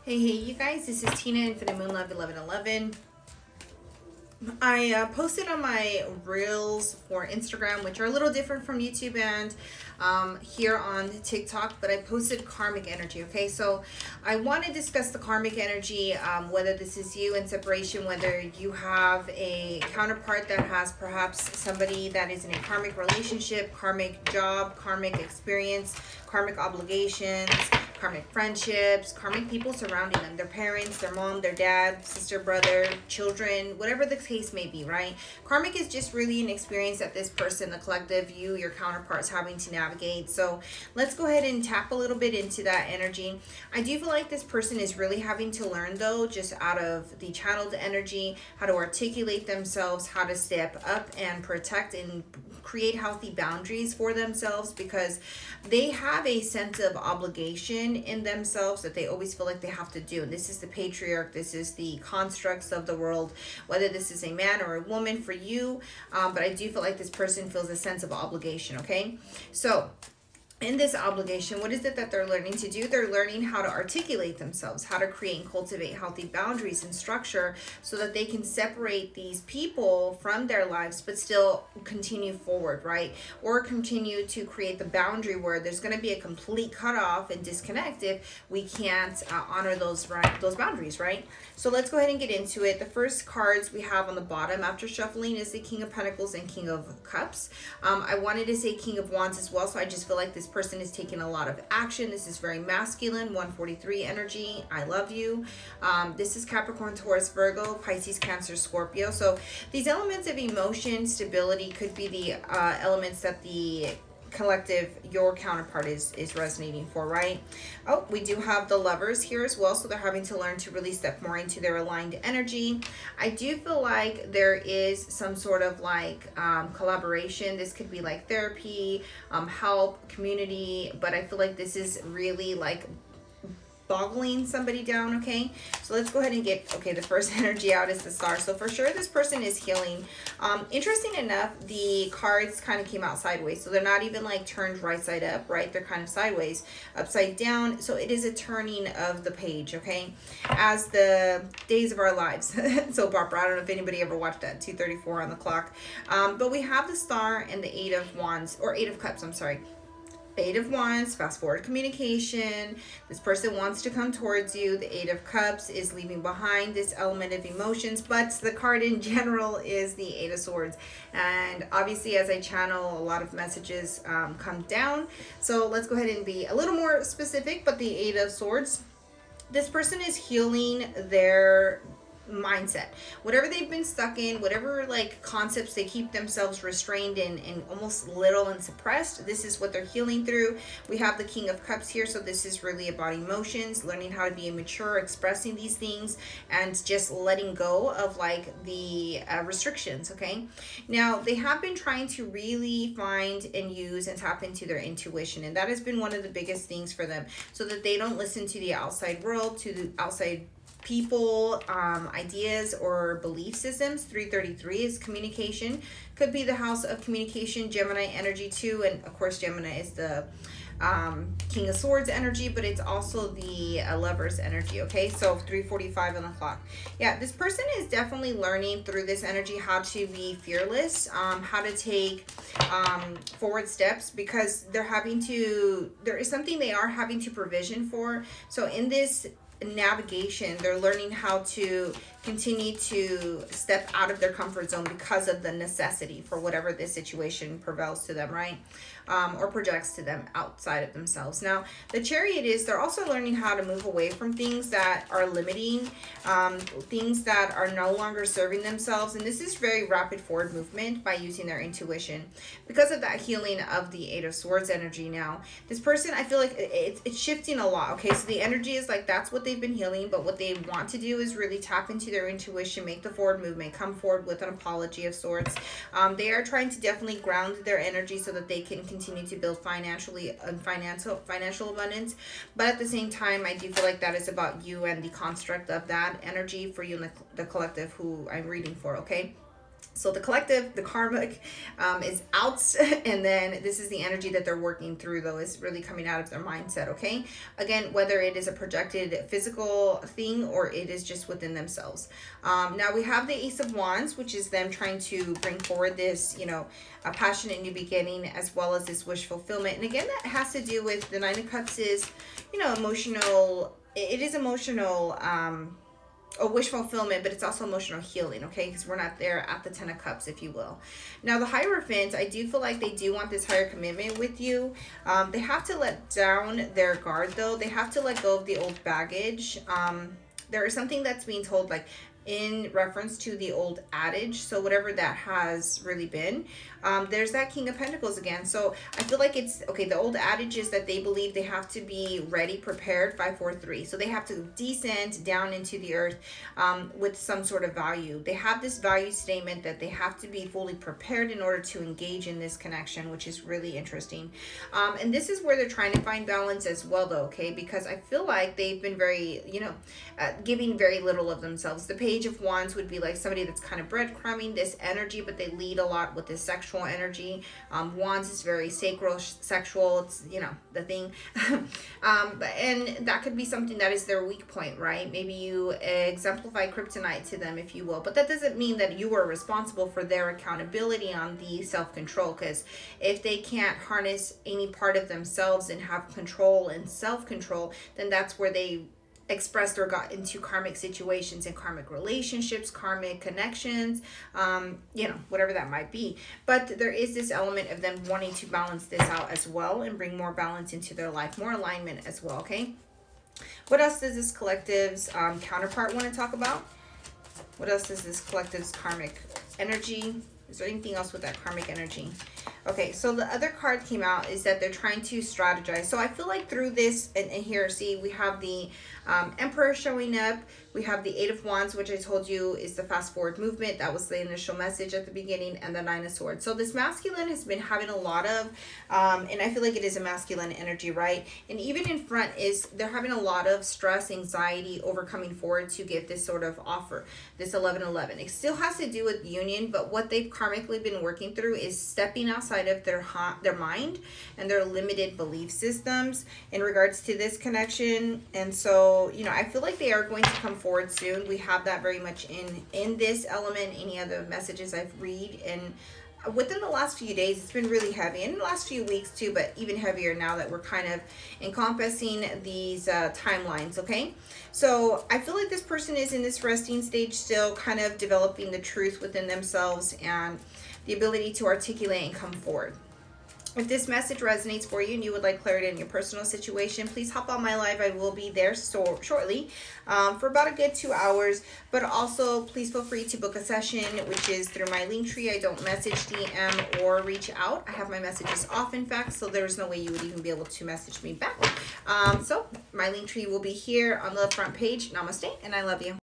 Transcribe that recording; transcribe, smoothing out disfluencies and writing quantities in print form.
Hey, you guys, this is Tina, Infinite Moon Love 1111. I posted on my reels for Instagram, which are a little different from YouTube and here on TikTok, but I posted karmic energy. Okay, so I want to discuss the karmic energy, whether this is you in separation, whether you have a counterpart that has perhaps somebody that is in a karmic relationship, karmic job, karmic experience, karmic obligations, karmic friendships, karmic people surrounding them, their parents, their mom, their dad, sister, brother, children, whatever the case may be, right? Karmic is just really an experience that this person, the collective, you, your counterparts having to navigate. So let's go ahead and tap a little bit into that energy. I do feel like this person is really having to learn, though, just out of the channeled energy, how to articulate themselves, how to step up and protect and create healthy boundaries for themselves, because they have a sense of obligation in themselves that they always feel like they have to do. And this is the patriarch, this is the constructs of the world, whether this is a man or a woman for you. But I do feel like this person feels a sense of obligation, okay? So in this obligation, what is it that they're learning to do? They're learning how to articulate themselves, how to create and cultivate healthy boundaries and structure so that they can separate these people from their lives but still continue forward, right? Or continue to create the boundary where there's going to be a complete cutoff and disconnect if we can't honor those boundaries, right? So let's go ahead and get into it. The first cards we have on the bottom after shuffling is the King of Pentacles and King of Cups. I wanted to say King of Wands as well, so I just feel like this person is taking a lot of action. This is very masculine, 143 energy. I love you. This is Capricorn, Taurus, Virgo, Pisces, Cancer, Scorpio. So these elements of emotion, stability could be the elements that the collective, your counterpart is resonating for, right? Oh, we do have the Lovers here as well, so they're having to learn to really step more into their aligned energy. I do feel like there is some sort of like collaboration. This could be like therapy, help, community, but I feel like this is really like boggling somebody down. Okay, so let's go ahead and get, okay, the first energy out is the Star. So for sure this person is healing. Interesting enough, the cards kind of came out sideways, so they're not even like turned right side up, right? They're kind of sideways, upside down. So it is a turning of the page, okay, as the Days of Our Lives soap opera. I don't know if anybody ever watched that, 2:34 on the clock. But we have the Star and the Eight of Wands, or Eight of Cups, I'm sorry. Eight of Wands, fast forward communication. This person wants to come towards you. The Eight of Cups is leaving behind this element of emotions, but the card in general is the Eight of Swords. And obviously, as I channel, a lot of messages come down. So let's go ahead and be a little more specific, but the Eight of Swords, this person is healing their mindset, whatever they've been stuck in, whatever like concepts they keep themselves restrained in and almost little and suppressed. This is what they're healing through. We have the King of Cups here, so this is really about emotions, learning how to be mature, expressing these things, and just letting go of like the restrictions. Okay, now they have been trying to really find and use and tap into their intuition, and that has been one of the biggest things for them, so that they don't listen to the outside world, to the outside people, ideas, or belief systems. 333 is communication, could be the house of communication, Gemini energy too, and of course Gemini is the King of Swords energy, but it's also the Lovers energy. Okay, so 3:45 on the clock. Yeah, this person is definitely learning through this energy how to be fearless, how to take forward steps, because there is something they are having to provision for. So in this navigation, they're learning how to continue to step out of their comfort zone because of the necessity for whatever this situation prevails to them, right? Or projects to them outside of themselves. Now, the Chariot is, they're also learning how to move away from things that are limiting, things that are no longer serving themselves. And this is very rapid forward movement by using their intuition. Because of that healing of the Eight of Swords energy now, this person, I feel like it's shifting a lot. Okay, so the energy is like, that's what they've been healing, but what they want to do is really tap into their intuition, make the forward movement, come forward with an apology of sorts. They are trying to definitely ground their energy so that they can continue to build financial abundance. But at the same time, I do feel like that is about you and the construct of that energy for you and the collective who I'm reading for. Okay, So the collective, the karmic, is out, and then this is the energy that they're working through, though, is really coming out of their mindset, okay? Again, whether it is a projected physical thing or it is just within themselves. Now we have the Ace of Wands, which is them trying to bring forward this, a passionate new beginning, as well as this wish fulfillment. And again, that has to do with the Nine of Cups is, emotional. It is emotional, a wish fulfillment, but it's also emotional healing, okay? Because we're not there at the Ten of Cups, if you will. Now, the Hierophant, I do feel like they do want this higher commitment with you. They have to let down their guard, though. They have to let go of the old baggage. There is something that's being told, like, in reference to the old adage, so whatever that has really been, there's that King of Pentacles again. So I feel like it's okay. The old adage is that they believe they have to be ready, prepared, 543. So they have to descend down into the earth with some sort of value. They have this value statement that they have to be fully prepared in order to engage in this connection, which is really interesting. And this is where they're trying to find balance as well, though, okay? Because I feel like they've been very, giving very little of themselves. The Page of Wands would be like somebody that's kind of breadcrumbing this energy, but they lead a lot with this sexual energy. Wands is very sacral, sexual. It's, the thing. And that could be something that is their weak point, right? Maybe you exemplify kryptonite to them, if you will. But that doesn't mean that you are responsible for their accountability on the self-control, because if they can't harness any part of themselves and have control and self-control, then that's where they expressed or got into karmic situations and karmic relationships, karmic connections, whatever that might be. But there is this element of them wanting to balance this out as well and bring more balance into their life, more alignment as well, okay? What else does this collective's counterpart want to talk about? What else does this collective's karmic energy? Is there anything else with that karmic energy? Okay, so the other card came out is that they're trying to strategize. So I feel like through this, and here, see, we have the Emperor showing up. We have the Eight of Wands, which I told you is the fast forward movement. That was the initial message at the beginning, and the Nine of Swords. So this masculine has been having a lot of, and I feel like it is a masculine energy, right? And even in front is, they're having a lot of stress, anxiety, overcoming forward to get this sort of offer, this 1111. It still has to do with union, but what they've karmically been working through is stepping outside of their mind and their limited belief systems in regards to this connection. And so, I feel like they are going to come forward soon. We have that very much in this element, any other messages I've read, and within the last few days it's been really heavy, and in the last few weeks too, but even heavier now that we're kind of encompassing these timelines, okay? So I feel like this person is in this resting stage still, kind of developing the truth within themselves and the ability to articulate and come forward. If this message resonates for you and you would like clarity in your personal situation, please hop on my live. I will be there shortly for about a good 2 hours. But also, please feel free to book a session, which is through my Linktree. I don't message, DM, or reach out. I have my messages off, in fact, so there's no way you would even be able to message me back. So my Linktree will be here on the front page. Namaste, and I love you.